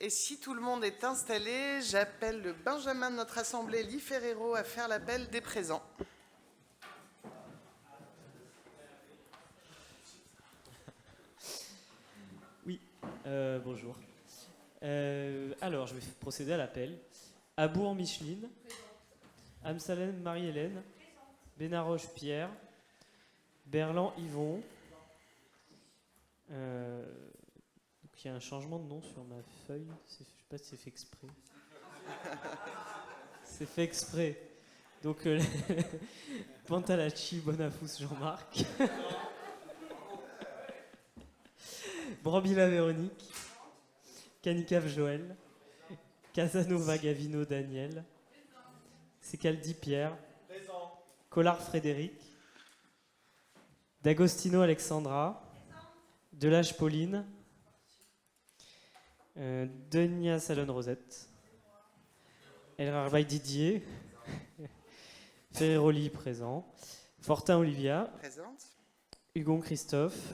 Et si tout le monde est installé, j'appelle le Benjamin de notre assemblée, Lee Ferrero, à faire l'appel des présents. Oui, bonjour. Alors, je vais procéder à l'appel. Abour Micheline. Amsalem Marie-Hélène. Benaroche Pierre. Berlan Yvon. Donc il y a un changement de nom sur ma feuille. Je ne sais pas si c'est fait exprès. C'est fait exprès. Donc Pantalacci Bonafous Jean-Marc. Brambilla Véronique. Canicave Joël. Casanova Gavino Daniel. Secaldi Pierre. Collard Frédéric. D'Agostino Alexandra. Delage Pauline. Denia Salon Rosette. Elrarbay Didier. Ferreroli présent. Fortin Olivia. Présente. Hugon Christophe.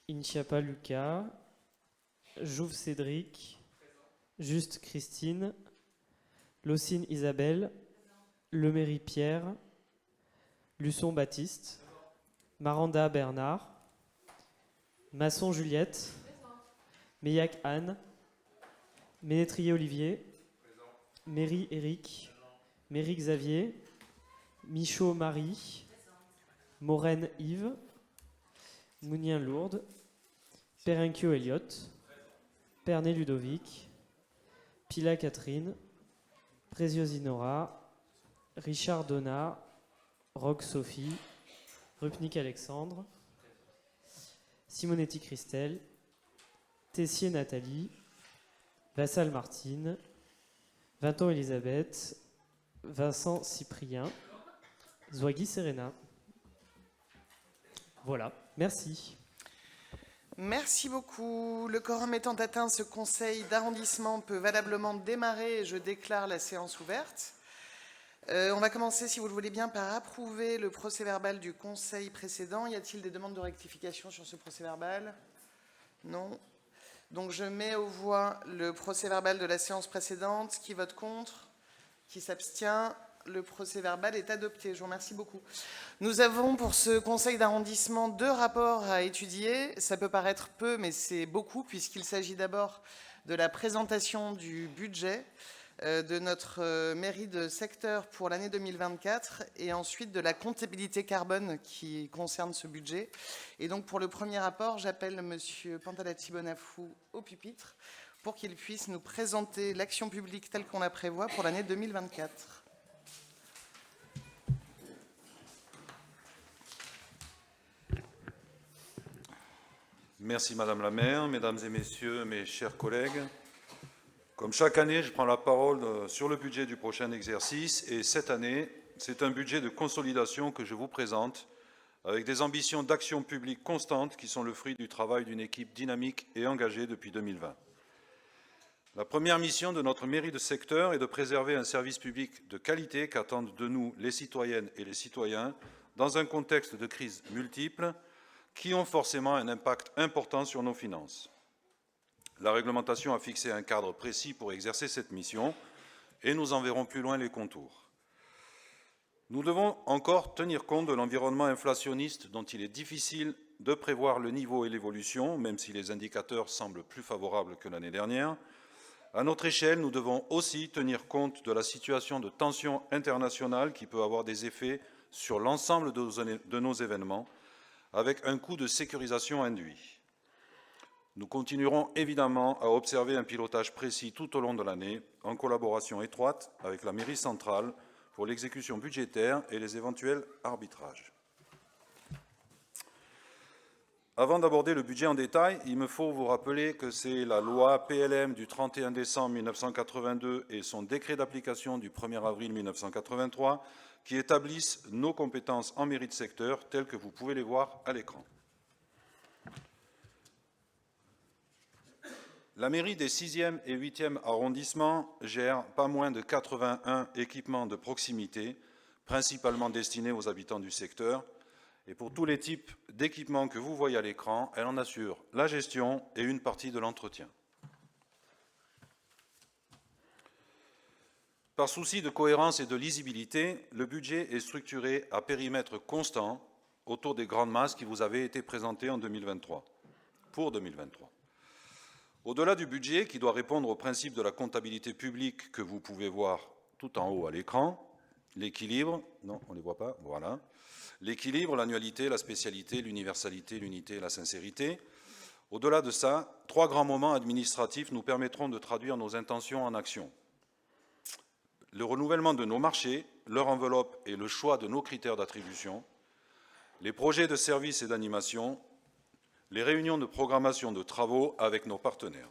Inchiapa Lucas. Jouve Cédric. Juste Christine. Locine Isabelle. Leméry Pierre. Luçon Baptiste. Maranda Bernard. Masson Juliette. Meillac Anne. Ménétrier Olivier. Méry Éric. Méry Xavier. Michaud Marie. Moraine Yves. Mounien Lourdes. Perenquio Elliot. Pernet Ludovic. Pila Catherine. Préziose Nora. Richard Donat. Roque Sophie. Rupnik Alexandre. Simonetti Christelle. Tessier Nathalie. Vassal Martine. Vinton Elisabeth. Vincent Cyprien. Zouagui Serena. Voilà, merci. Merci beaucoup. Le quorum étant atteint, ce conseil d'arrondissement peut valablement démarrer et je déclare la séance ouverte. On va commencer, si vous le voulez bien, par approuver le procès-verbal du conseil précédent. Y a-t-il des demandes de rectification sur ce procès-verbal? Non. Donc je mets aux voix le procès-verbal de la séance précédente. Qui vote contre? Qui s'abstient? Le procès-verbal est adopté. Je vous remercie beaucoup. Nous avons pour ce conseil d'arrondissement 2 rapports à étudier. Ça peut paraître peu, mais c'est beaucoup, puisqu'il s'agit d'abord de la présentation du budget de notre mairie de secteur pour l'année 2024 et ensuite de la comptabilité carbone qui concerne ce budget. Et donc pour le premier rapport, j'appelle M. Pantalacci Bonafous au pupitre pour qu'il puisse nous présenter l'action publique telle qu'on la prévoit pour l'année 2024. Merci Madame la maire, Mesdames et Messieurs, mes chers collègues. Comme chaque année, je prends la parole sur le budget du prochain exercice et cette année, c'est un budget de consolidation que je vous présente avec des ambitions d'action publique constantes qui sont le fruit du travail d'une équipe dynamique et engagée depuis 2020. La première mission de notre mairie de secteur est de préserver un service public de qualité qu'attendent de nous les citoyennes et les citoyens dans un contexte de crise multiples qui ont forcément un impact important sur nos finances. La réglementation a fixé un cadre précis pour exercer cette mission et nous en verrons plus loin les contours. Nous devons encore tenir compte de l'environnement inflationniste dont il est difficile de prévoir le niveau et l'évolution, même si les indicateurs semblent plus favorables que l'année dernière. À notre échelle, nous devons aussi tenir compte de la situation de tension internationale qui peut avoir des effets sur l'ensemble de nos événements, avec un coût de sécurisation induit. Nous continuerons évidemment à observer un pilotage précis tout au long de l'année, en collaboration étroite avec la mairie centrale pour l'exécution budgétaire et les éventuels arbitrages. Avant d'aborder le budget en détail, il me faut vous rappeler que c'est la loi PLM du 31 décembre 1982 et son décret d'application du 1er avril 1983 qui établissent nos compétences en mairie de secteur telles que vous pouvez les voir à l'écran. La mairie des 6e et 8e arrondissements gère pas moins de 81 équipements de proximité, principalement destinés aux habitants du secteur. Et pour tous les types d'équipements que vous voyez à l'écran, elle en assure la gestion et une partie de l'entretien. Par souci de cohérence et de lisibilité, le budget est structuré à périmètre constant autour des grandes masses qui vous avaient été présentées en 2023, pour 2023. Au-delà du budget, qui doit répondre au principe de la comptabilité publique que vous pouvez voir tout en haut à l'écran, l'équilibre, non, on ne les voit pas, voilà, l'équilibre, l'annualité, la spécialité, l'universalité, l'unité et la sincérité. Au-delà de ça, 3 grands moments administratifs nous permettront de traduire nos intentions en actions. Le renouvellement de nos marchés, leur enveloppe et le choix de nos critères d'attribution, les projets de services et d'animation, les réunions de programmation de travaux avec nos partenaires.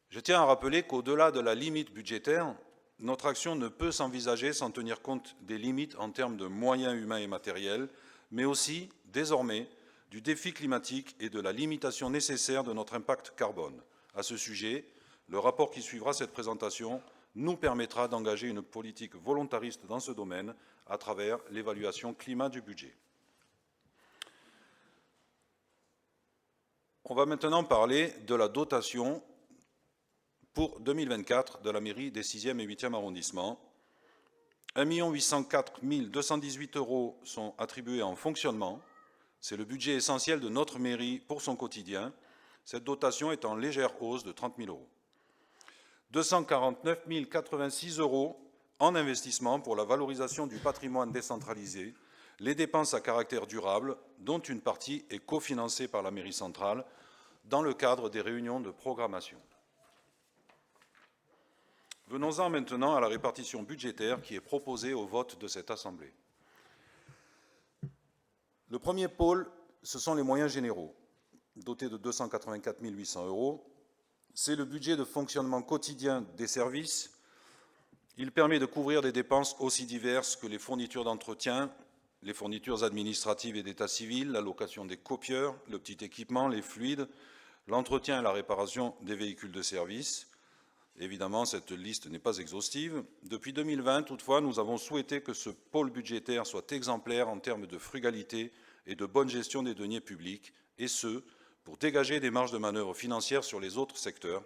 Je tiens à rappeler qu'au-delà de la limite budgétaire, notre action ne peut s'envisager sans tenir compte des limites en termes de moyens humains et matériels, mais aussi, désormais, du défi climatique et de la limitation nécessaire de notre impact carbone. À ce sujet, le rapport qui suivra cette présentation nous permettra d'engager une politique volontariste dans ce domaine à travers l'évaluation climat du budget. On va maintenant parler de la dotation pour 2024 de la mairie des 6e et 8e arrondissements. 1 804 218 € sont attribués en fonctionnement. C'est le budget essentiel de notre mairie pour son quotidien. Cette dotation est en légère hausse de 30 000 €. 249 086 € en investissement pour la valorisation du patrimoine décentralisé, les dépenses à caractère durable, dont une partie est cofinancée par la mairie centrale dans le cadre des réunions de programmation. Venons-en maintenant à la répartition budgétaire qui est proposée au vote de cette Assemblée. Le premier pôle, ce sont les moyens généraux, dotés de 284 800 €. C'est le budget de fonctionnement quotidien des services. Il permet de couvrir des dépenses aussi diverses que les fournitures d'entretien, les fournitures administratives et d'état civil, la location des copieurs, le petit équipement, les fluides, l'entretien et la réparation des véhicules de service. Évidemment, cette liste n'est pas exhaustive. Depuis 2020, toutefois, nous avons souhaité que ce pôle budgétaire soit exemplaire en termes de frugalité et de bonne gestion des deniers publics, et ce, pour dégager des marges de manœuvre financières sur les autres secteurs.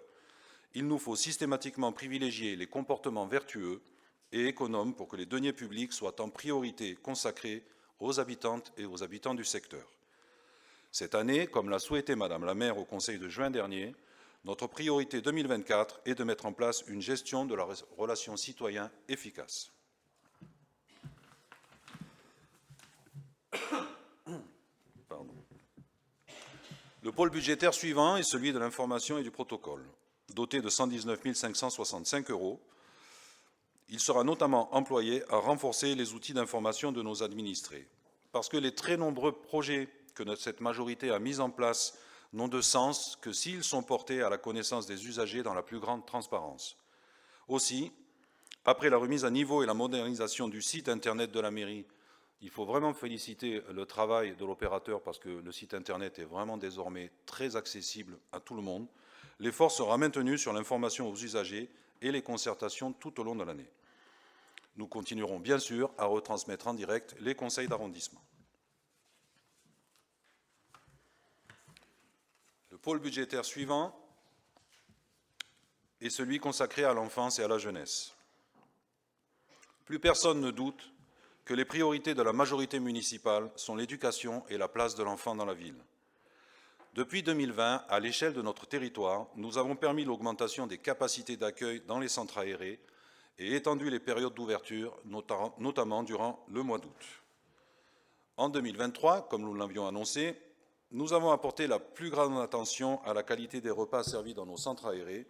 Il nous faut systématiquement privilégier les comportements vertueux et économes pour que les deniers publics soient en priorité consacrés aux habitantes et aux habitants du secteur. Cette année, comme l'a souhaité Madame la maire au Conseil de juin dernier, notre priorité 2024 est de mettre en place une gestion de la relation citoyen efficace. Pardon. Le pôle budgétaire suivant est celui de l'information et du protocole. Doté de 119 565 €, il sera notamment employé à renforcer les outils d'information de nos administrés. Parce que les très nombreux projets que cette majorité a mis en place n'ont de sens que s'ils sont portés à la connaissance des usagers dans la plus grande transparence. Aussi, après la remise à niveau et la modernisation du site Internet de la mairie, il faut vraiment féliciter le travail de l'opérateur parce que le site Internet est vraiment désormais très accessible à tout le monde. L'effort sera maintenu sur l'information aux usagers et les concertations tout au long de l'année. Nous continuerons bien sûr à retransmettre en direct les conseils d'arrondissement. Le pôle budgétaire suivant est celui consacré à l'enfance et à la jeunesse. Plus personne ne doute que les priorités de la majorité municipale sont l'éducation et la place de l'enfant dans la ville. Depuis 2020, à l'échelle de notre territoire, nous avons permis l'augmentation des capacités d'accueil dans les centres aérés et étendu les périodes d'ouverture, notamment durant le mois d'août. En 2023, comme nous l'avions annoncé, nous avons apporté la plus grande attention à la qualité des repas servis dans nos centres aérés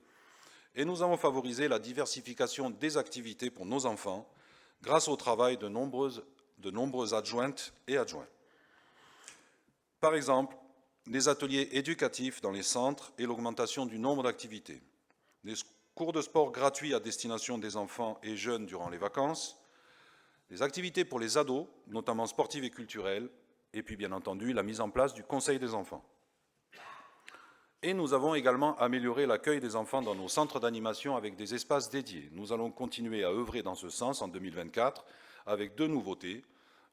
et nous avons favorisé la diversification des activités pour nos enfants grâce au travail de nombreuses adjointes et adjoints. Par exemple, les ateliers éducatifs dans les centres et l'augmentation du nombre d'activités, les cours de sport gratuits à destination des enfants et jeunes durant les vacances, les activités pour les ados, notamment sportives et culturelles, et puis bien entendu la mise en place du Conseil des enfants. Et nous avons également amélioré l'accueil des enfants dans nos centres d'animation avec des espaces dédiés. Nous allons continuer à œuvrer dans ce sens en 2024 avec 2 nouveautés,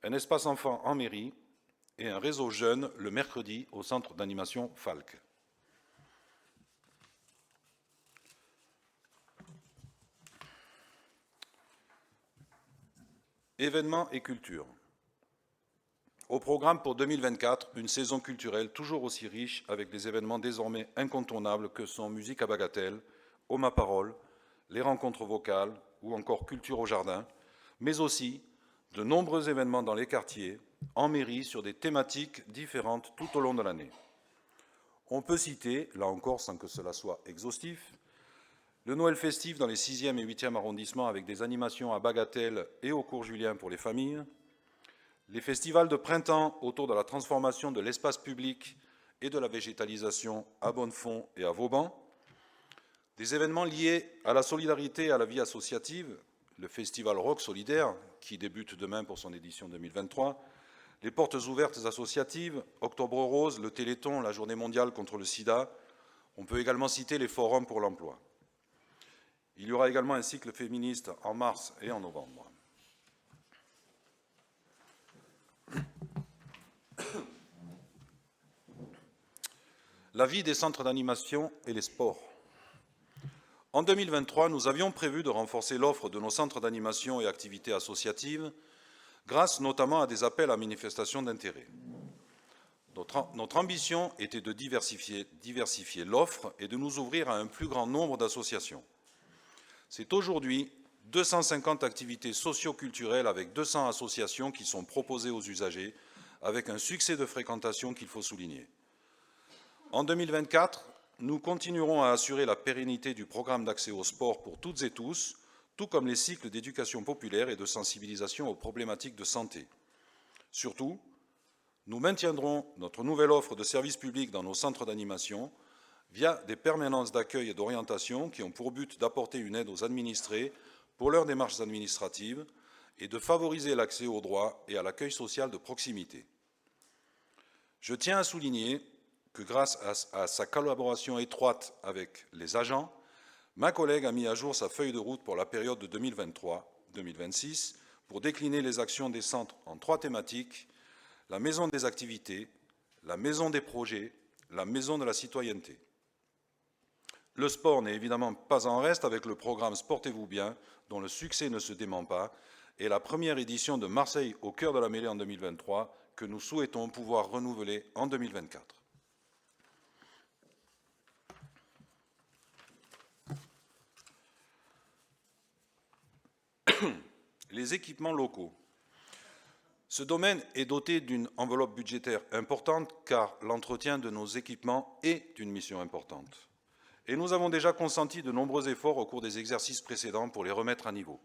un espace enfant en mairie et un réseau jeune le mercredi au centre d'animation Falck. Événements et culture. Au programme pour 2024, une saison culturelle toujours aussi riche avec des événements désormais incontournables que sont Musique à Bagatelle, Homme à Parole, les rencontres vocales ou encore Culture au Jardin, mais aussi de nombreux événements dans les quartiers, en mairie, sur des thématiques différentes tout au long de l'année. On peut citer, là encore sans que cela soit exhaustif, le Noël festif dans les 6e et 8e arrondissements avec des animations à Bagatelle et au cours Julien pour les familles, les festivals de printemps autour de la transformation de l'espace public et de la végétalisation à Bonnefond et à Vauban, des événements liés à la solidarité et à la vie associative, le festival Rock Solidaire, qui débute demain pour son édition 2023, les portes ouvertes associatives, Octobre Rose, le Téléthon, la Journée mondiale contre le sida. On peut également citer les forums pour l'emploi. Il y aura également un cycle féministe en mars et en novembre. La vie des centres d'animation et les sports. En 2023, nous avions prévu de renforcer l'offre de nos centres d'animation et activités associatives, grâce notamment à des appels à manifestation d'intérêt. Notre ambition était de diversifier l'offre et de nous ouvrir à un plus grand nombre d'associations. C'est aujourd'hui 250 activités socio-culturelles avec 200 associations qui sont proposées aux usagers, avec un succès de fréquentation qu'il faut souligner. En 2024, nous continuerons à assurer la pérennité du programme d'accès au sport pour toutes et tous, tout comme les cycles d'éducation populaire et de sensibilisation aux problématiques de santé. Surtout, nous maintiendrons notre nouvelle offre de services publics dans nos centres d'animation via des permanences d'accueil et d'orientation qui ont pour but d'apporter une aide aux administrés pour leurs démarches administratives et de favoriser l'accès aux droits et à l'accueil social de proximité. Je tiens à souligner que grâce à sa collaboration étroite avec les agents, ma collègue a mis à jour sa feuille de route pour la période de 2023-2026 pour décliner les actions des centres en 3 thématiques: la maison des activités, la maison des projets, la maison de la citoyenneté. Le sport n'est évidemment pas en reste avec le programme Sportez-vous bien, dont le succès ne se dément pas, et la première édition de Marseille au cœur de la mêlée en 2023, que nous souhaitons pouvoir renouveler en 2024. Les équipements locaux. Ce domaine est doté d'une enveloppe budgétaire importante car l'entretien de nos équipements est une mission importante. Et nous avons déjà consenti de nombreux efforts au cours des exercices précédents pour les remettre à niveau.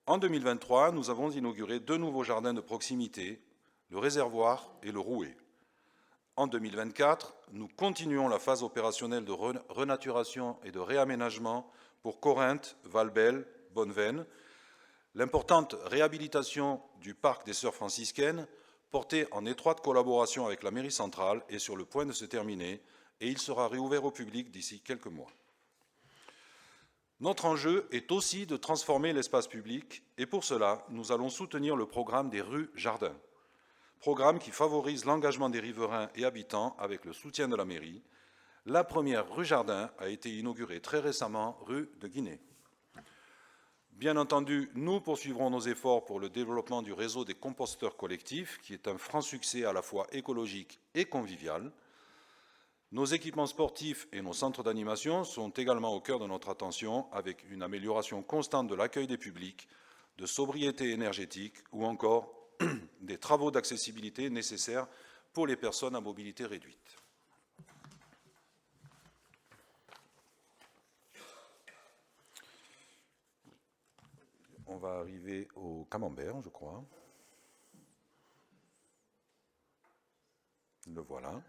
En 2023, nous avons inauguré 2 nouveaux jardins de proximité, le réservoir et le rouet. En 2024, nous continuons la phase opérationnelle de renaturation et de réaménagement pour Corinthe, Valbel, Bonneveine, l'importante réhabilitation du parc des Sœurs franciscaines, portée en étroite collaboration avec la mairie centrale, est sur le point de se terminer et il sera réouvert au public d'ici quelques mois. Notre enjeu est aussi de transformer l'espace public et pour cela, nous allons soutenir le programme des rues jardins, programme qui favorise l'engagement des riverains et habitants avec le soutien de la mairie. La première rue jardin a été inaugurée très récemment, rue de Guinée. Bien entendu, nous poursuivrons nos efforts pour le développement du réseau des composteurs collectifs, qui est un franc succès à la fois écologique et convivial. Nos équipements sportifs et nos centres d'animation sont également au cœur de notre attention, avec une amélioration constante de l'accueil des publics, de sobriété énergétique ou encore des travaux d'accessibilité nécessaires pour les personnes à mobilité réduite. On va arriver au camembert, je crois. Le voilà.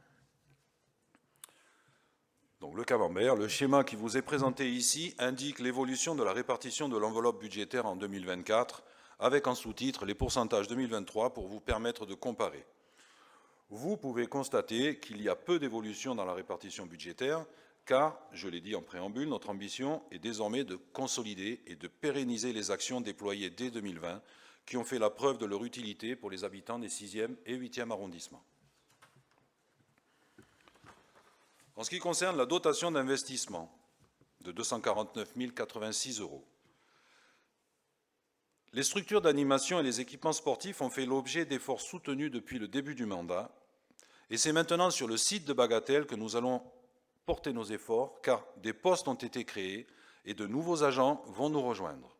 Donc le camembert, le schéma qui vous est présenté ici indique l'évolution de la répartition de l'enveloppe budgétaire en 2024, avec en sous-titre les pourcentages 2023 pour vous permettre de comparer. Vous pouvez constater qu'il y a peu d'évolution dans la répartition budgétaire, car, je l'ai dit en préambule, notre ambition est désormais de consolider et de pérenniser les actions déployées dès 2020, qui ont fait la preuve de leur utilité pour les habitants des 6e et 8e arrondissements. En ce qui concerne la dotation d'investissement de 249 086 €, Les structures d'animation et les équipements sportifs ont fait l'objet d'efforts soutenus depuis le début du mandat, et c'est maintenant sur le site de Bagatelle que nous allons porter nos efforts, car des postes ont été créés et de nouveaux agents vont nous rejoindre.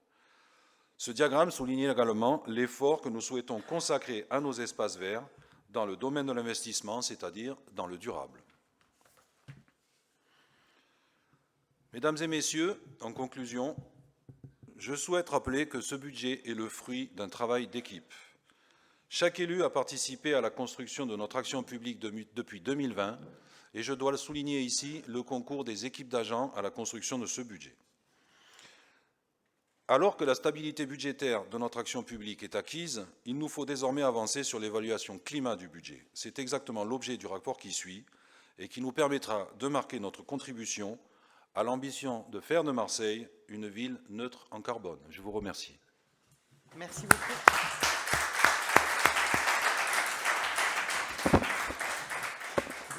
Ce diagramme souligne également l'effort que nous souhaitons consacrer à nos espaces verts dans le domaine de l'investissement, c'est-à-dire dans le durable. Mesdames et messieurs, en conclusion, je souhaite rappeler que ce budget est le fruit d'un travail d'équipe. Chaque élu a participé à la construction de notre action publique depuis 2020 et je dois le souligner ici, le concours des équipes d'agents à la construction de ce budget. Alors que la stabilité budgétaire de notre action publique est acquise, il nous faut désormais avancer sur l'évaluation climat du budget. C'est exactement l'objet du rapport qui suit et qui nous permettra de marquer notre contribution à l'ambition de faire de Marseille une ville neutre en carbone. Je vous remercie. Merci beaucoup.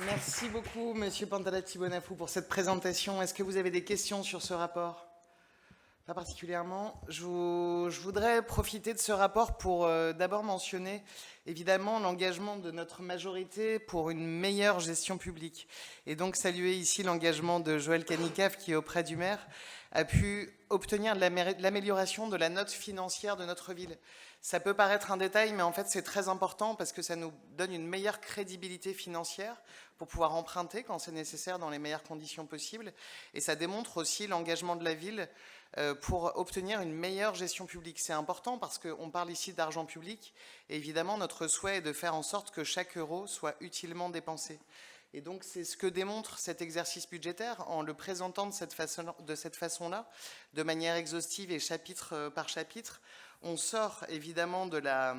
Merci beaucoup, Monsieur Pantalati-Bonafou, pour cette présentation. Est-ce que vous avez des questions sur ce rapport ? Pas particulièrement. Je voudrais profiter de ce rapport pour d'abord mentionner évidemment l'engagement de notre majorité pour une meilleure gestion publique. Et donc saluer ici l'engagement de Joël Canicaf qui, auprès du maire, a pu obtenir de l'amélioration de la note financière de notre ville. Ça peut paraître un détail, mais en fait c'est très important parce que ça nous donne une meilleure crédibilité financière pour pouvoir emprunter quand c'est nécessaire dans les meilleures conditions possibles. Et ça démontre aussi l'engagement de la ville pour obtenir une meilleure gestion publique. C'est important parce qu'on parle ici d'argent public et évidemment notre souhait est de faire en sorte que chaque euro soit utilement dépensé. Et donc c'est ce que démontre cet exercice budgétaire en le présentant de cette façon-là, de manière exhaustive et chapitre par chapitre. On sort évidemment de la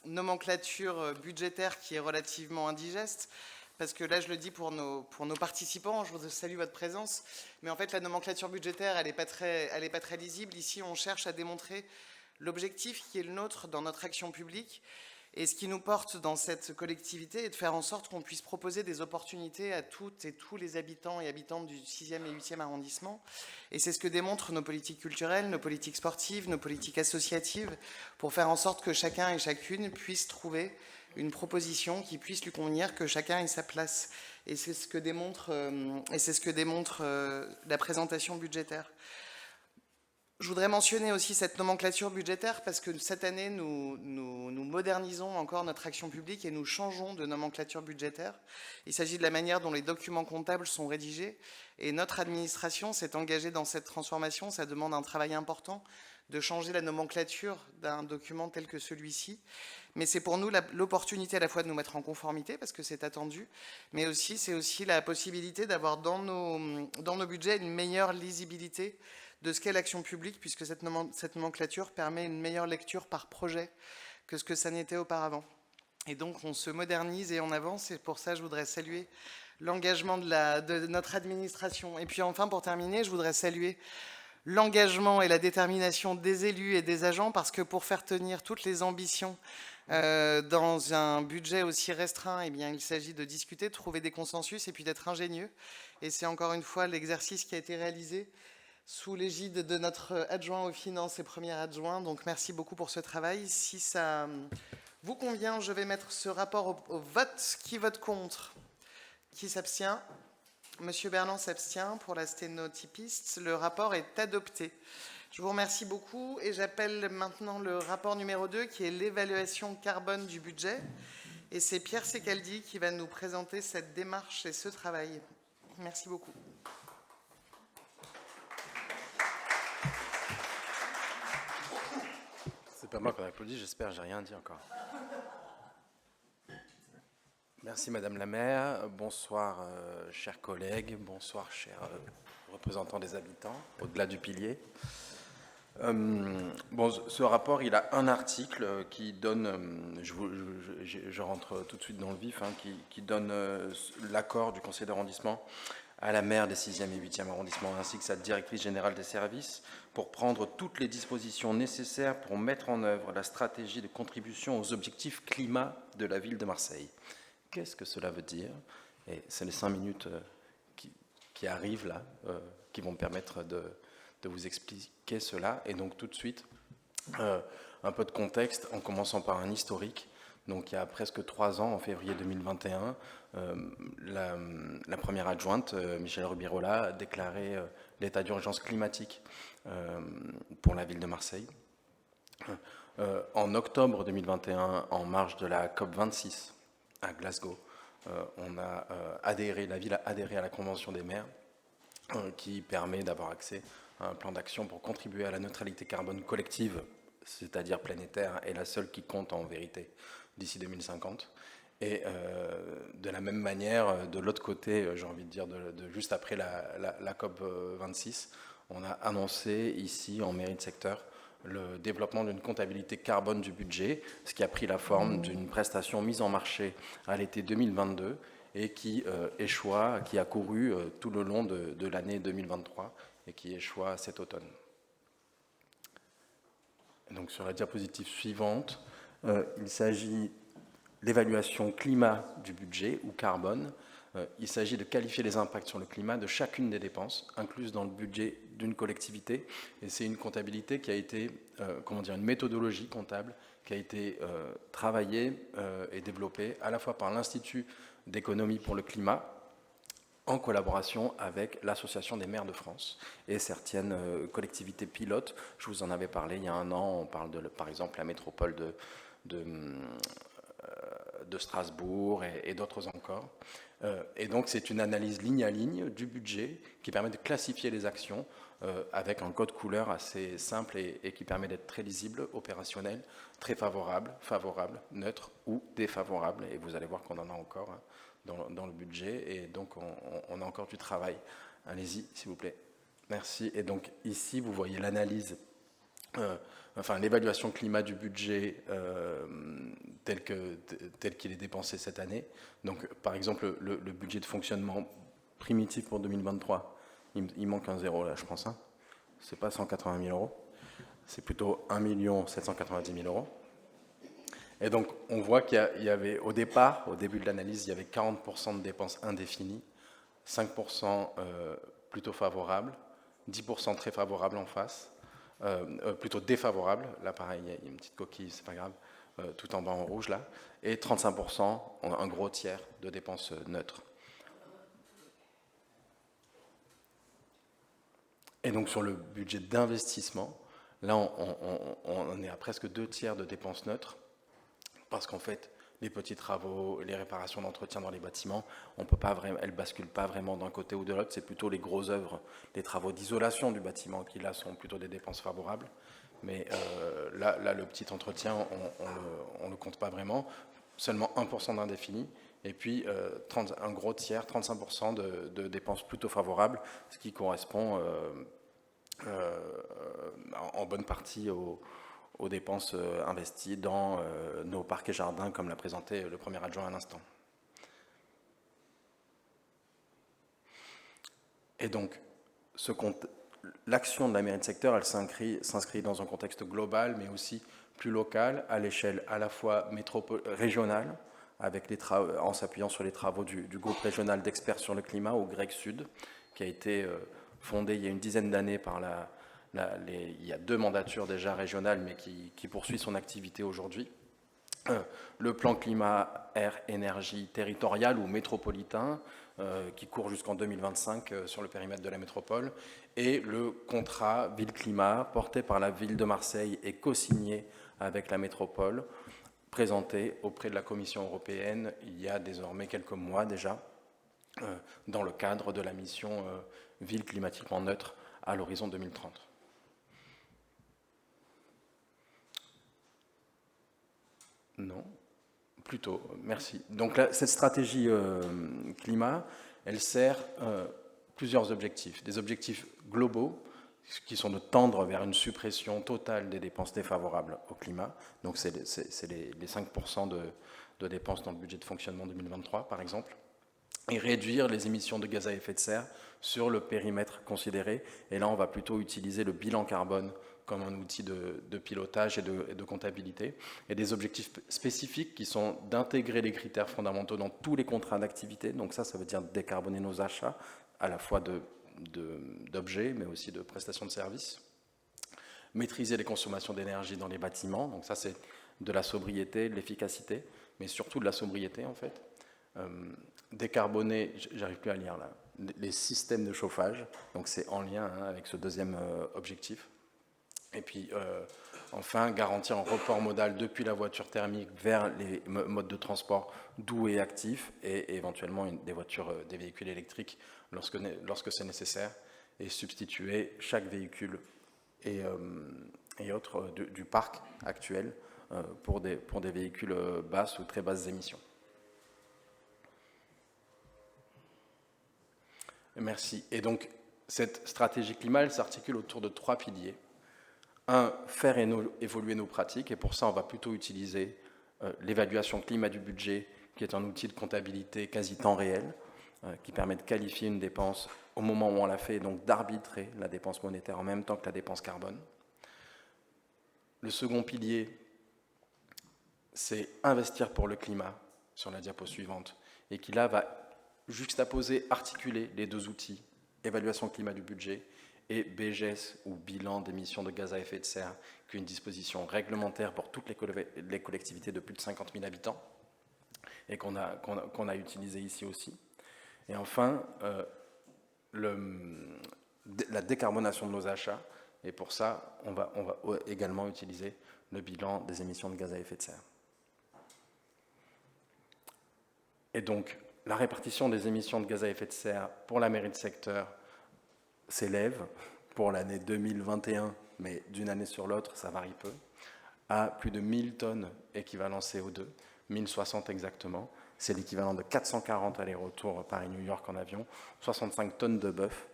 nomenclature budgétaire qui est relativement indigeste, parce que là je le dis pour nos participants, je vous salue votre présence, mais en fait la nomenclature budgétaire elle n'est pas très lisible. Ici on cherche à démontrer l'objectif qui est le nôtre dans notre action publique. Et ce qui nous porte dans cette collectivité est de faire en sorte qu'on puisse proposer des opportunités à toutes et tous les habitants et habitantes du 6e et 8e arrondissement. Et c'est ce que démontrent nos politiques culturelles, nos politiques sportives, nos politiques associatives, pour faire en sorte que chacun et chacune puisse trouver une proposition qui puisse lui convenir, que chacun ait sa place. Et c'est ce que démontre la présentation budgétaire. Je voudrais mentionner aussi cette nomenclature budgétaire parce que cette année, nous modernisons encore notre action publique et nous changeons de nomenclature budgétaire. Il s'agit de la manière dont les documents comptables sont rédigés et notre administration s'est engagée dans cette transformation. Ça demande un travail important de changer la nomenclature d'un document tel que celui-ci. Mais c'est pour nous l'opportunité à la fois de nous mettre en conformité parce que c'est attendu, mais aussi c'est aussi la possibilité d'avoir dans nos budgets une meilleure lisibilité de ce qu'est l'action publique, puisque cette nomenclature permet une meilleure lecture par projet que ce que ça n'était auparavant. Et donc on se modernise et on avance, et pour ça je voudrais saluer l'engagement de notre administration. Et puis enfin, pour terminer, je voudrais saluer l'engagement et la détermination des élus et des agents, parce que pour faire tenir toutes les ambitions dans un budget aussi restreint, eh bien, il s'agit de discuter, de trouver des consensus et puis d'être ingénieux. Et c'est encore une fois l'exercice qui a été réalisé sous l'égide de notre adjoint aux finances et premier adjoint. Donc merci beaucoup pour ce travail. Si ça vous convient, je vais mettre ce rapport au vote. Qui vote contre? Qui s'abstient? Monsieur Berland s'abstient pour la sténotypiste. Le rapport est adopté. Je vous remercie beaucoup et j'appelle maintenant le rapport numéro 2 qui est l'évaluation carbone du budget. Et c'est Pierre Secaldi qui va nous présenter cette démarche et ce travail. Merci beaucoup. C'est pas moi qu'on applaudit, j'espère, j'ai rien dit encore. Merci Madame la maire, bonsoir chers collègues, bonsoir chers représentants des habitants, au-delà du pilier. Ce rapport, il a un article qui donne, je rentre tout de suite dans le vif, qui donne l'accord du conseil d'arrondissement à la maire des 6e et 8e arrondissements, ainsi que sa directrice générale des services, pour prendre toutes les dispositions nécessaires pour mettre en œuvre la stratégie de contribution aux objectifs climat de la ville de Marseille. Qu'est-ce que cela veut dire? Et c'est les 5 minutes qui arrivent là, qui vont me permettre de vous expliquer cela. Et donc tout de suite, Un peu de contexte en commençant par un historique. Donc il y a presque 3 ans, en février 2021, la première adjointe, Michèle Rubirola, a déclaré l'état d'urgence climatique pour la ville de Marseille. En octobre 2021, en marge de la COP26 à Glasgow, la ville a adhéré à la Convention des maires qui permet d'avoir accès à un plan d'action pour contribuer à la neutralité carbone collective, c'est-à-dire planétaire, et la seule qui compte en vérité d'ici 2050. Et de la même manière, de l'autre côté, j'ai envie de dire, juste après la COP26, on a annoncé ici, en mairie de secteur, le développement d'une comptabilité carbone du budget, ce qui a pris la forme d'une prestation mise en marché à l'été 2022 et qui a couru tout le long de l'année 2023 et qui échoua cet automne. Donc sur la diapositive suivante, il s'agit l'évaluation climat du budget ou carbone. Il s'agit de qualifier les impacts sur le climat de chacune des dépenses incluses dans le budget d'une collectivité. Et c'est une comptabilité qui a été, une méthodologie comptable qui a été travaillée et développée à la fois par l'Institut d'économie pour le climat, en collaboration avec l'Association des maires de France et certaines collectivités pilotes. Je vous en avais parlé il y a un an. On parle par exemple, la métropole de Strasbourg et d'autres encore. Et donc c'est une analyse ligne à ligne du budget qui permet de classifier les actions avec un code couleur assez simple et qui permet d'être très lisible, opérationnel, très favorable, neutre ou défavorable. Et vous allez voir qu'on en a encore dans le budget et donc on a encore du travail. Allez-y, s'il vous plaît. Merci. Et donc ici, vous voyez l'analyse l'évaluation climat du budget tel qu'il est dépensé cette année. Donc, par exemple, le budget de fonctionnement primitif pour 2023, il manque un zéro là, je pense. Hein. C'est pas 180 000 euros, c'est plutôt 1 790 000 euros. Et donc, on voit qu'il y avait, au début de l'analyse, il y avait 40% de dépenses indéfinies, 5% plutôt favorables, 10% très favorables en face, plutôt défavorable, là pareil, il y a une petite coquille, c'est pas grave, tout en bas en rouge là, et 35%, un gros tiers de dépenses neutres. Et donc sur le budget d'investissement, là on est à presque 2 tiers de dépenses neutres, parce qu'en fait, les petits travaux, les réparations d'entretien dans les bâtiments, elles ne basculent pas vraiment d'un côté ou de l'autre, c'est plutôt les grosses œuvres, les travaux d'isolation du bâtiment qui là sont plutôt des dépenses favorables. Mais là, le petit entretien, on ne le compte pas vraiment, seulement 1% d'indéfini, et puis un gros tiers, 35% de dépenses plutôt favorables, ce qui correspond en bonne partie aux dépenses investies dans nos parcs et jardins, comme l'a présenté le premier adjoint à l'instant. Et donc, l'action de la mairie de secteur, elle s'inscrit dans un contexte global, mais aussi plus local, à l'échelle à la fois régionale, en s'appuyant sur les travaux du groupe régional d'experts sur le climat, au GREC Sud, qui a été fondé il y a une dizaine d'années par il y a 2 mandatures déjà régionales, mais qui poursuit son activité aujourd'hui. Le plan climat, air, énergie territorial ou métropolitain, qui court jusqu'en 2025 sur le périmètre de la métropole, et le contrat ville-climat porté par la ville de Marseille et co-signé avec la métropole, présenté auprès de la Commission européenne il y a désormais quelques mois déjà, dans le cadre de la mission ville climatiquement neutre à l'horizon 2030. Non, plutôt, merci. Donc là, cette stratégie climat, elle sert plusieurs objectifs. Des objectifs globaux, qui sont de tendre vers une suppression totale des dépenses défavorables au climat. Donc c'est les 5% de dépenses dans le budget de fonctionnement 2023, par exemple. Et réduire les émissions de gaz à effet de serre sur le périmètre considéré. Et là, on va plutôt utiliser le bilan carbone comme un outil de pilotage et de comptabilité. Et des objectifs spécifiques qui sont d'intégrer les critères fondamentaux dans tous les contrats d'activité. Donc ça veut dire décarboner nos achats, à la fois d'objets, mais aussi de prestations de services. maîtriser les consommations d'énergie dans les bâtiments. Donc ça, c'est de la sobriété, de l'efficacité, mais surtout de la sobriété, en fait. Décarboner, j'arrive plus à lire là, les systèmes de chauffage. Donc c'est en lien avec ce deuxième objectif. Et puis, enfin, garantir un report modal depuis la voiture thermique vers les modes de transport doux et actifs, et éventuellement des véhicules électriques lorsque c'est nécessaire, et substituer chaque véhicule et autres du parc actuel pour des véhicules basses ou très basses émissions. Merci. Et donc, cette stratégie climat, elle s'articule autour de 3 piliers. Un, faire évoluer nos pratiques, et pour ça, on va plutôt utiliser l'évaluation climat du budget, qui est un outil de comptabilité quasi temps réel, qui permet de qualifier une dépense au moment où on la fait, et donc d'arbitrer la dépense monétaire en même temps que la dépense carbone. Le second pilier, c'est investir pour le climat, sur la diapo suivante, et qui là va juxtaposer, articuler les deux outils, évaluation climat du budget et BGS, ou bilan d'émissions de gaz à effet de serre, qui est une disposition réglementaire pour toutes les collectivités de plus de 50 000 habitants, et qu'on a utilisé ici aussi. Et enfin, la décarbonation de nos achats, et pour ça, on va également utiliser le bilan des émissions de gaz à effet de serre. Et donc, la répartition des émissions de gaz à effet de serre pour la mairie de secteur s'élève pour l'année 2021, mais d'une année sur l'autre, ça varie peu, à plus de 1000 tonnes équivalent CO2, 1060 exactement. C'est l'équivalent de 440 allers-retours Paris-New York en avion, 65 tonnes de bœuf,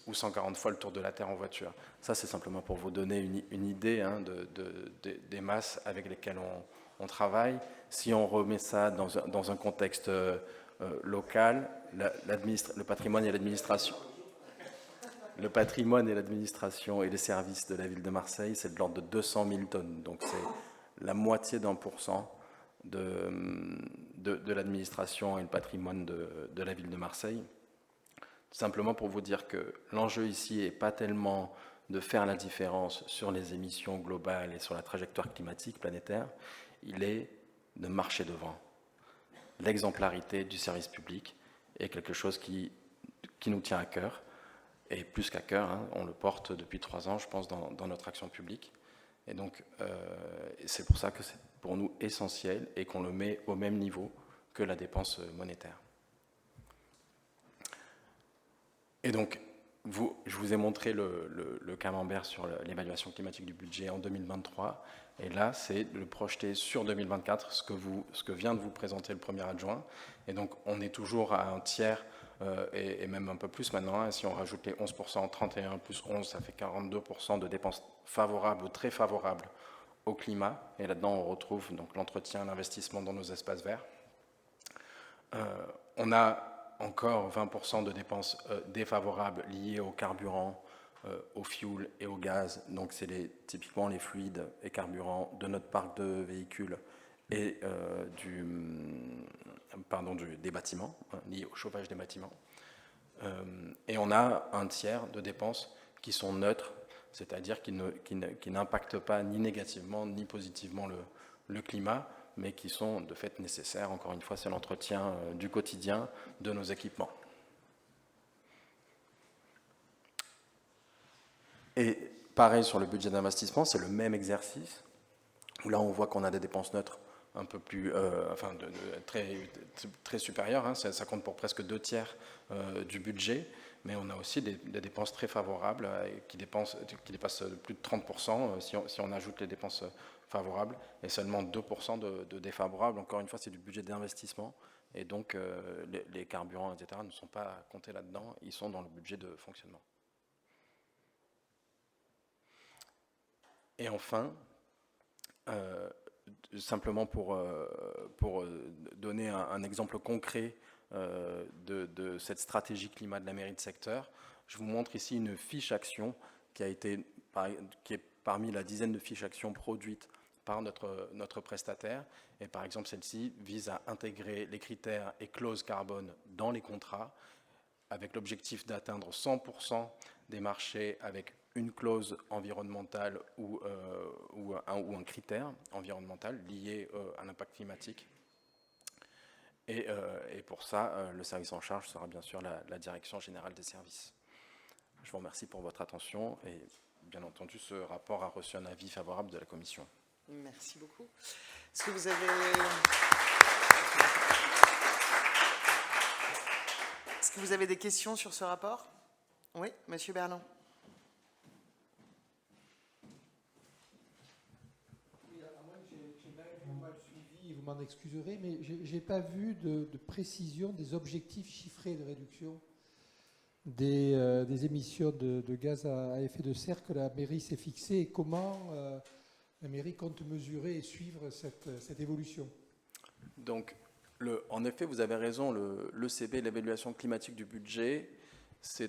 ou 140 fois le tour de la Terre en voiture. Ça, c'est simplement pour vous donner une idée des masses avec lesquelles on travaille. Si on remet ça dans un contexte local, le patrimoine et l'administration. Le patrimoine et l'administration et les services de la ville de Marseille, c'est de l'ordre de 200 000 tonnes. Donc c'est la moitié d'1% de l'administration et le patrimoine de la ville de Marseille. Simplement pour vous dire que l'enjeu ici n'est pas tellement de faire la différence sur les émissions globales et sur la trajectoire climatique planétaire, il est de marcher devant. L'exemplarité du service public est quelque chose qui nous tient à cœur, et plus qu'à cœur, on le porte depuis 3 ans, je pense, dans notre action publique. Et donc, c'est pour ça que c'est pour nous essentiel et qu'on le met au même niveau que la dépense monétaire. Et donc, je vous ai montré le camembert sur l'évaluation climatique du budget en 2023. Et là, c'est de le projeter sur 2024, ce que vient de vous présenter le premier adjoint. Et donc, on est toujours à un tiers, et même un peu plus maintenant. Si on rajoute les 11%, 31 plus 11, ça fait 42% de dépenses favorables ou très favorables au climat. Et là-dedans, on retrouve donc l'entretien, l'investissement dans nos espaces verts. On a encore 20% de dépenses défavorables liées au carburant, au fuel et au gaz. Donc c'est typiquement les fluides et carburants de notre parc de véhicules et des bâtiments, liés au chauffage des bâtiments. Et on a un tiers de dépenses qui sont neutres, c'est-à-dire qui n'impactent pas ni négativement ni positivement le climat, mais qui sont de fait nécessaires. Encore une fois, c'est l'entretien du quotidien de nos équipements. Et pareil sur le budget d'investissement, c'est le même exercice, où là on voit qu'on a des dépenses neutres un peu plus, très supérieures, ça compte pour presque 2/3 du budget, mais on a aussi des dépenses très favorables qui dépassent plus de 30% si on ajoute les dépenses favorables, et seulement 2% de défavorables. Encore une fois, c'est du budget d'investissement, et donc les carburants, etc., ne sont pas comptés là-dedans, ils sont dans le budget de fonctionnement. Et enfin, simplement pour donner un exemple concret de cette stratégie climat de la mairie de secteur, je vous montre ici une fiche action qui est parmi la dizaine de fiches actions produites par notre prestataire. Et par exemple, celle-ci vise à intégrer les critères et clauses carbone dans les contrats, avec l'objectif d'atteindre 100% des marchés avec une clause environnementale ou un critère environnemental lié à l'impact climatique. Et pour ça, le service en charge sera bien sûr la Direction générale des services. Je vous remercie pour votre attention et bien entendu, ce rapport a reçu un avis favorable de la Commission. Merci beaucoup. Est-ce que vous avez... Est-ce que vous avez des questions sur ce rapport? Oui, Monsieur Berland. Oui, à moins que j'ai mal suivi, vous m'en excuserez, mais je n'ai pas vu de précision des objectifs chiffrés de réduction des émissions de gaz à effet de serre que la mairie s'est fixée et comment la mairie compte mesurer et suivre cette évolution. Donc, en effet, vous avez raison, l'ECB, l'évaluation climatique du budget, ces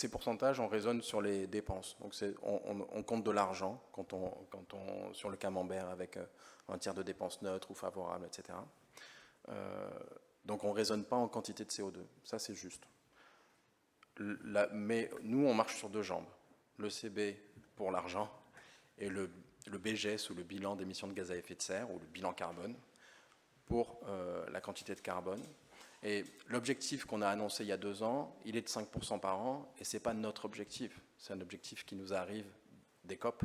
pourcentages, on raisonne sur les dépenses. Donc, on compte de l'argent sur le camembert avec un tiers de dépenses neutres ou favorables, etc. Donc, on ne raisonne pas en quantité de CO2. Ça, c'est juste. Mais nous, on marche sur deux jambes. L'ECB pour l'argent et le BGS ou le bilan d'émissions de gaz à effet de serre ou le bilan carbone pour la quantité de carbone. Et l'objectif qu'on a annoncé il y a 2 ans, il est de 5% par an et ce n'est pas notre objectif. C'est un objectif qui nous arrive des COP,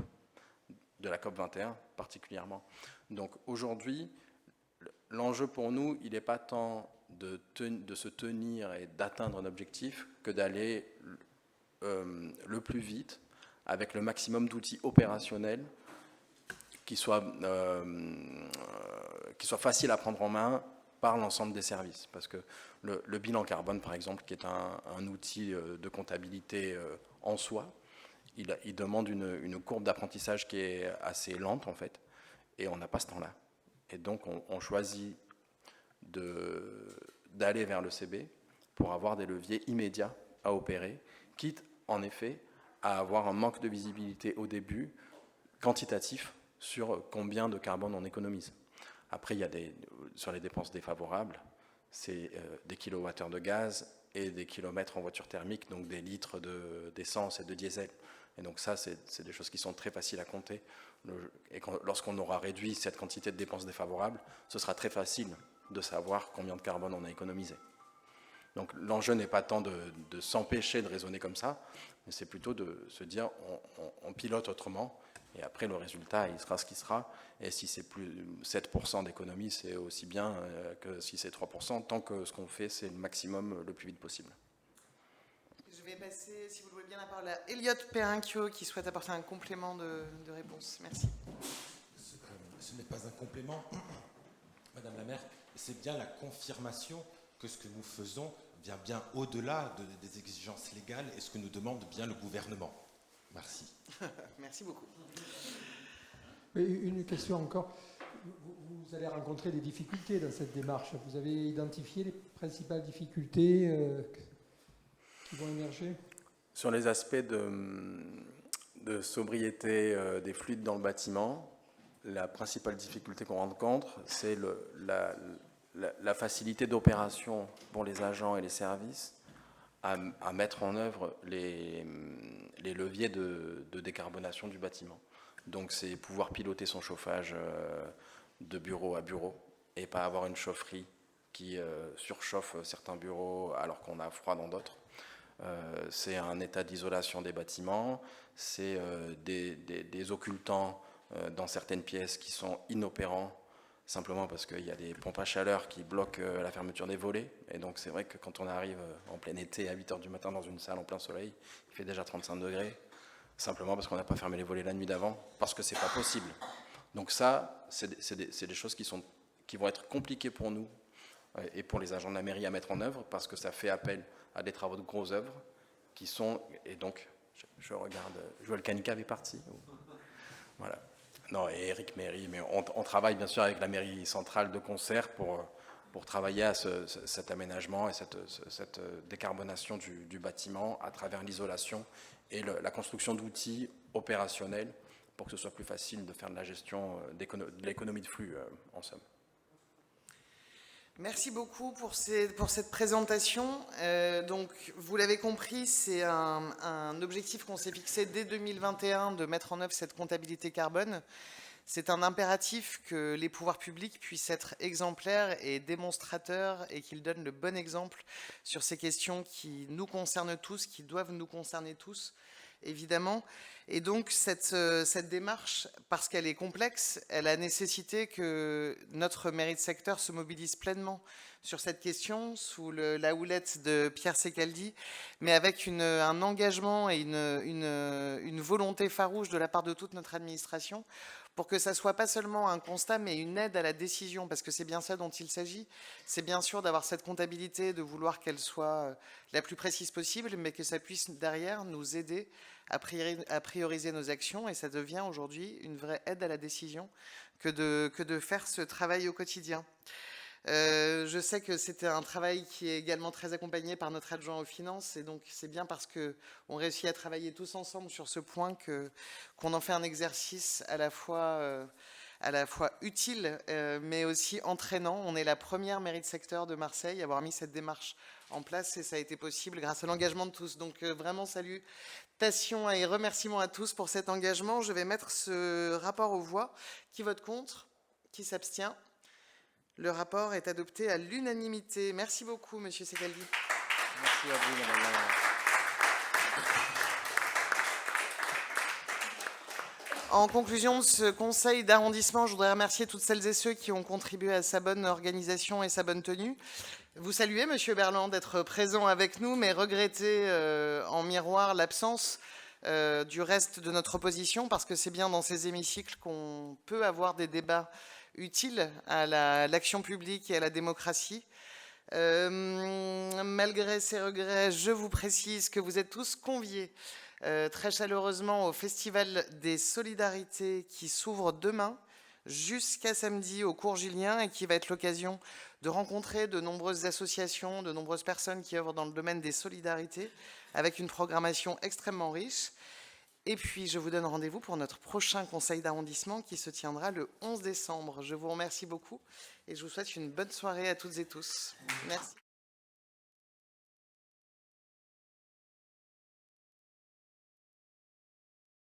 de la COP 21 particulièrement. Donc aujourd'hui, l'enjeu pour nous, il n'est pas tant de se tenir et d'atteindre un objectif que d'aller le plus vite avec le maximum d'outils opérationnels qui soient faciles à prendre en main par l'ensemble des services. Parce que le bilan carbone, par exemple, qui est un outil de comptabilité en soi, il demande une courbe d'apprentissage qui est assez lente, en fait, et on n'a pas ce temps-là. Et donc, on choisit d'aller vers le CB pour avoir des leviers immédiats à opérer, quitte, en effet, à avoir un manque de visibilité au début, quantitatif, sur combien de carbone on économise. Après, il y a sur les dépenses défavorables, c'est des kilowattheures de gaz et des kilomètres en voiture thermique, donc des litres d'essence et de diesel. Et donc ça, c'est des choses qui sont très faciles à compter. Et lorsqu'on aura réduit cette quantité de dépenses défavorables, ce sera très facile de savoir combien de carbone on a économisé. Donc l'enjeu n'est pas tant de s'empêcher de raisonner comme ça, mais c'est plutôt de se dire on pilote autrement, et après le résultat, il sera ce qu'il sera. Et si c'est plus 7% d'économie, c'est aussi bien que si c'est 3%, tant que ce qu'on fait, c'est le maximum le plus vite possible. Je vais passer, si vous le voulez bien, la parole à Elliot Perrinquio, qui souhaite apporter un complément de réponse. Merci. Ce n'est pas un complément, Madame la maire, c'est bien la confirmation que ce que nous faisons vient bien au-delà des exigences légales et ce que nous demande bien le gouvernement. Merci. Merci beaucoup. Une question encore. Vous allez rencontrer des difficultés dans cette démarche. Vous avez identifié les principales difficultés qui vont émerger? Sur les aspects de sobriété des fluides dans le bâtiment, la principale difficulté qu'on rencontre, c'est la facilité d'opération pour les agents et les services à mettre en œuvre les leviers de décarbonation du bâtiment. Donc c'est pouvoir piloter son chauffage de bureau à bureau et pas avoir une chaufferie qui surchauffe certains bureaux alors qu'on a froid dans d'autres. C'est un état d'isolation des bâtiments, c'est des occultants dans certaines pièces qui sont inopérants simplement parce qu'il y a des pompes à chaleur qui bloquent la fermeture des volets. Et donc c'est vrai que quand on arrive en plein été à 8h du matin dans une salle en plein soleil, il fait déjà 35 degrés, simplement parce qu'on n'a pas fermé les volets la nuit d'avant, parce que c'est pas possible. Donc ça, c'est des choses qui vont être compliquées pour nous et pour les agents de la mairie à mettre en œuvre, parce que ça fait appel à des travaux de grosses œuvres qui sont... Et donc, je regarde... Joël Canica est parti. Voilà. Non, et Eric Méry, mais on travaille bien sûr avec la mairie centrale de concert pour travailler à cet aménagement et cette décarbonation du bâtiment à travers l'isolation et la construction d'outils opérationnels pour que ce soit plus facile de faire de la gestion de l'économie de flux, en somme. Merci beaucoup pour cette présentation. Donc, vous l'avez compris, c'est un objectif qu'on s'est fixé dès 2021 de mettre en œuvre cette comptabilité carbone. C'est un impératif que les pouvoirs publics puissent être exemplaires et démonstrateurs et qu'ils donnent le bon exemple sur ces questions qui nous concernent tous, qui doivent nous concerner tous, évidemment. Et donc cette démarche, parce qu'elle est complexe, elle a nécessité que notre mairie de secteur se mobilise pleinement sur cette question, sous la houlette de Pierre Secaldi, mais avec un engagement et une volonté farouche de la part de toute notre administration, pour que ça ne soit pas seulement un constat, mais une aide à la décision, parce que c'est bien ça dont il s'agit. C'est bien sûr d'avoir cette comptabilité, de vouloir qu'elle soit la plus précise possible, mais que ça puisse derrière nous aider à prioriser nos actions, et ça devient aujourd'hui une vraie aide à la décision que de faire ce travail au quotidien. Je sais que c'était un travail qui est également très accompagné par notre adjoint aux finances, et donc c'est bien parce qu'on réussit à travailler tous ensemble sur ce point qu'on en fait un exercice à la fois utile, mais aussi entraînant. On est la première mairie de secteur de Marseille à avoir mis cette démarche en place, et ça a été possible grâce à l'engagement de tous. Donc vraiment salutations et remerciements à tous pour cet engagement. Je vais mettre ce rapport aux voix. Qui vote contre? Qui s'abstient? Le rapport est adopté à l'unanimité. Merci beaucoup, Monsieur Secaldi. Merci à vous, Madame la maire. En conclusion de ce conseil d'arrondissement, je voudrais remercier toutes celles et ceux qui ont contribué à sa bonne organisation et sa bonne tenue. Vous saluez, Monsieur Berland, d'être présent avec nous, mais regretter en miroir l'absence du reste de notre opposition, parce que c'est bien dans ces hémicycles qu'on peut avoir des débats utiles à l'action publique et à la démocratie. Malgré ces regrets, je vous précise que vous êtes tous conviés très chaleureusement au Festival des Solidarités qui s'ouvre demain jusqu'à samedi au cours Julien, et qui va être l'occasion de rencontrer de nombreuses associations, de nombreuses personnes qui œuvrent dans le domaine des solidarités, avec une programmation extrêmement riche. Et puis, je vous donne rendez-vous pour notre prochain conseil d'arrondissement qui se tiendra le 11 décembre. Je vous remercie beaucoup et je vous souhaite une bonne soirée à toutes et tous. Merci.